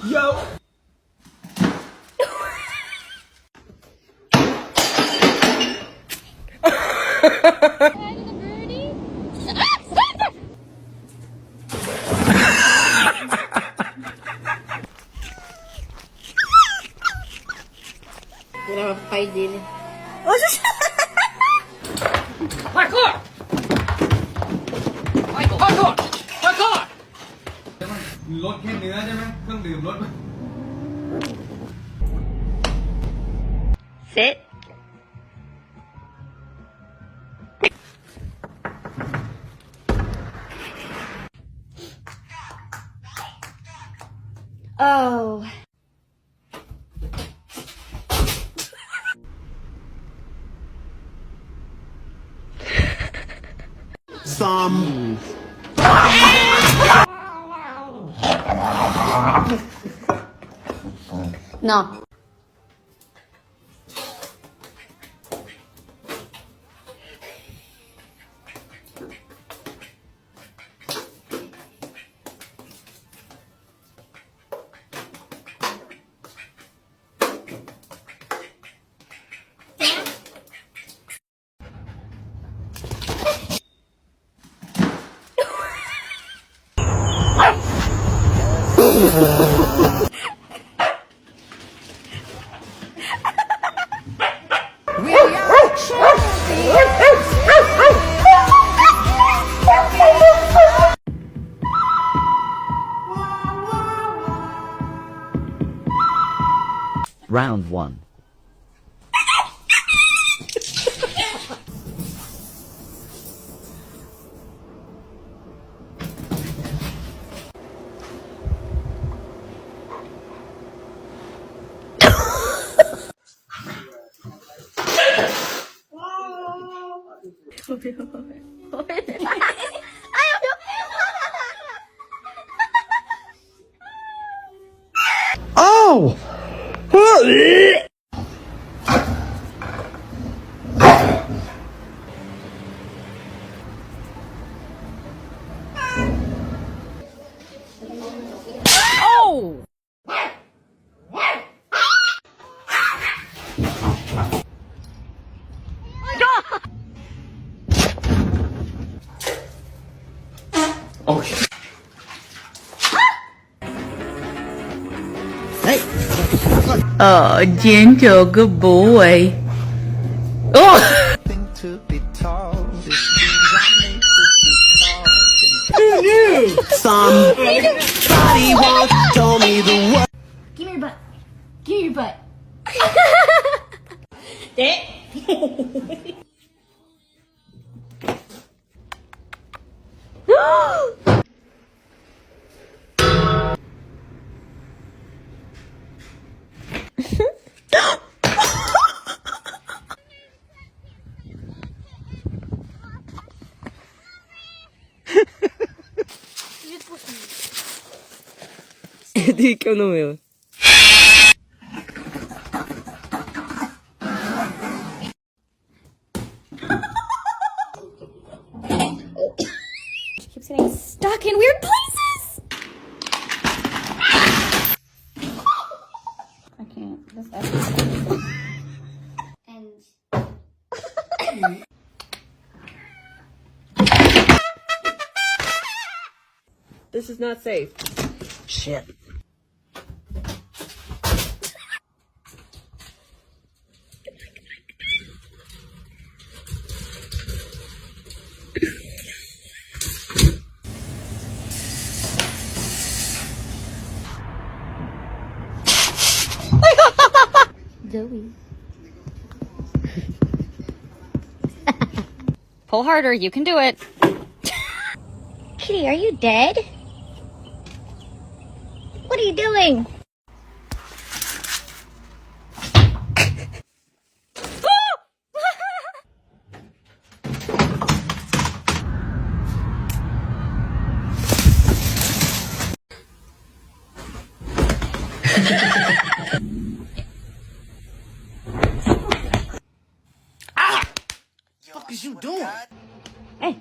Yo. Era o pai dele. Parkour! Parkour! Parkour! รถแค่เนื้อใช่ไหมเครื่องดื่มรถ Sit. Oh. Some. No. Round 1. Oh! Oh! Okay. Oh, gentle, good boy. Oh! To be tall, somebody once told me the word. Give me your butt. Give me your butt. Di que eu não eu. She keeps getting stuck in weird places. I can't. This and This is not safe. Shit. Joey. Pull harder. You can do it. Kitty, are you dead? What are you doing? What is you doing? Hey.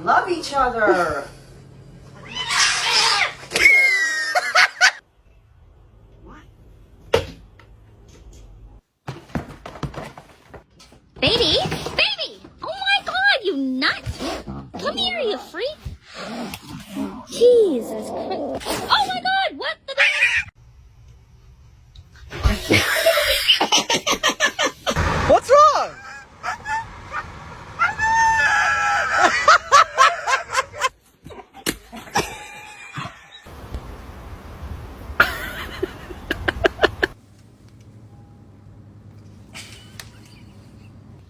Love each other. Baby? Baby! Oh my god, you nuts! Come here, you freak! Jesus Christ. Oh my god, what the What's wrong?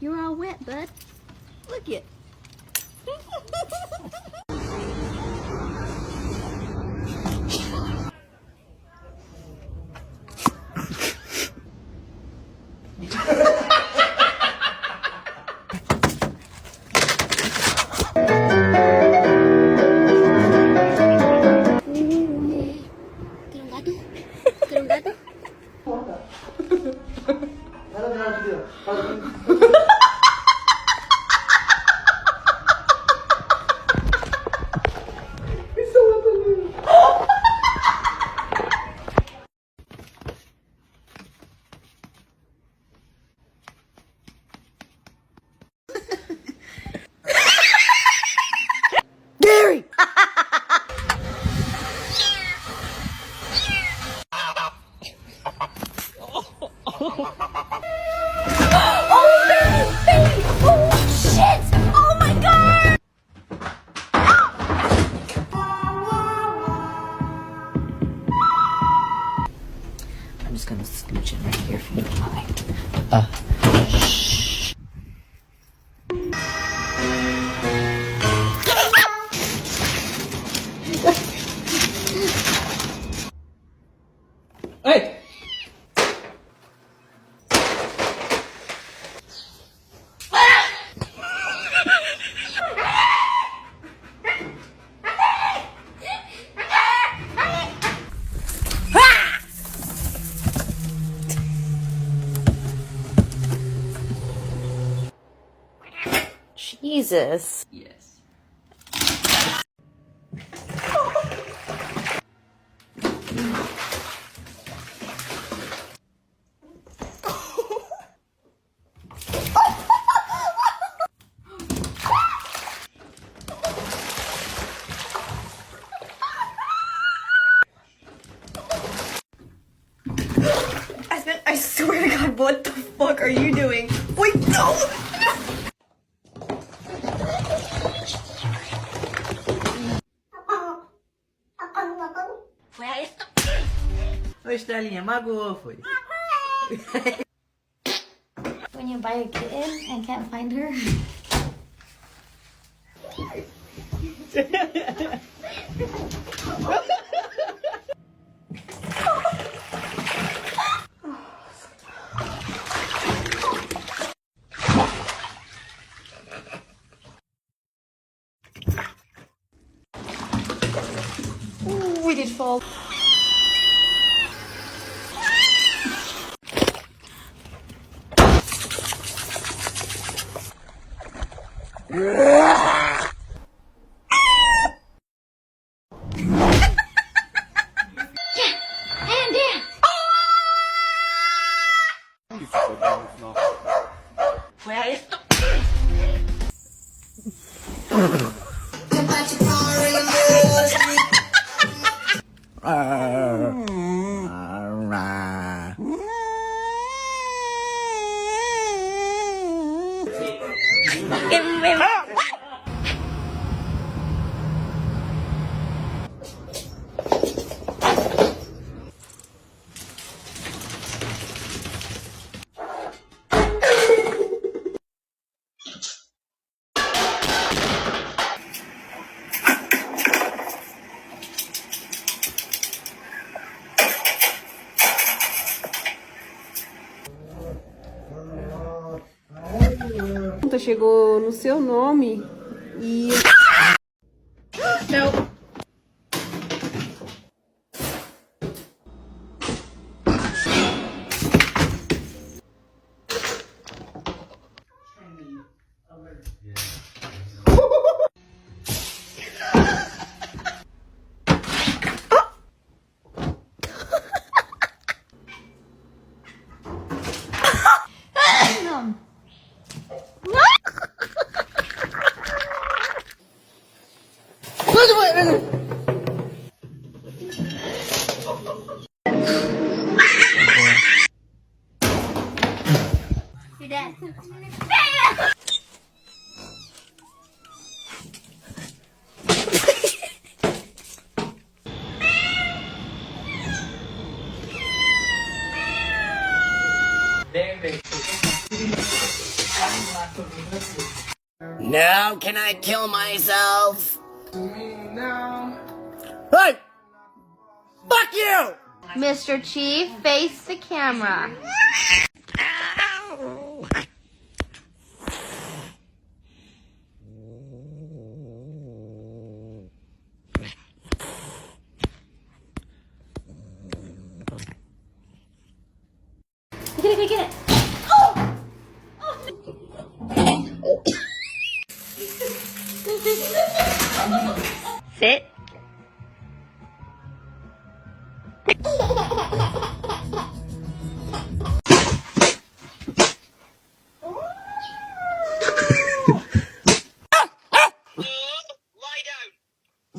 You're all wet, bud. Look it. ¿Quieres un gato? Gary! Oh, baby! Oh, shit! Oh my god! I'm just gonna scooch in right here if you don't mind. Hey! Jesus. Yes. I swear to God, what the fuck are you doing? Wait, no! Oi, Estelinha, magoou, foi. When you buy a kitten and can't find her. Ooh, we did fall. And yeah! Chegou no seu nome e... Não. Your dad. Now can I kill myself? No. Hey! Fuck you! Mr. Chief, face the camera. Get it, get it. Sit.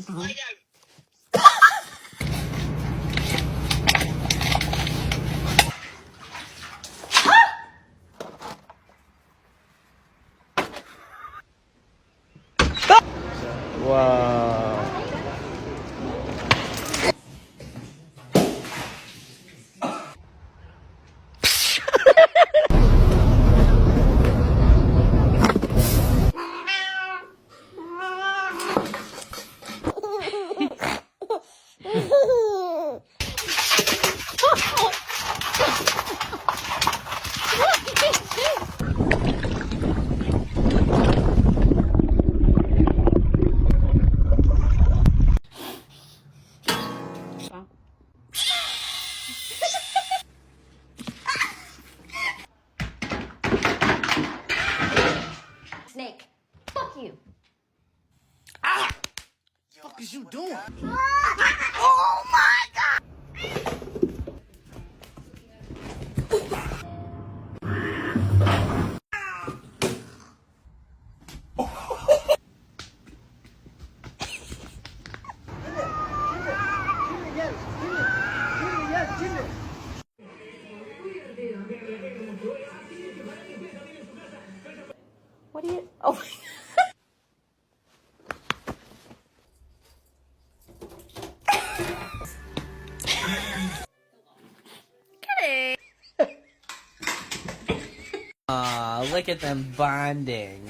Lie down. Snake. Fuck you. What is you doing? What do you? Oh. Aw, look at them bonding.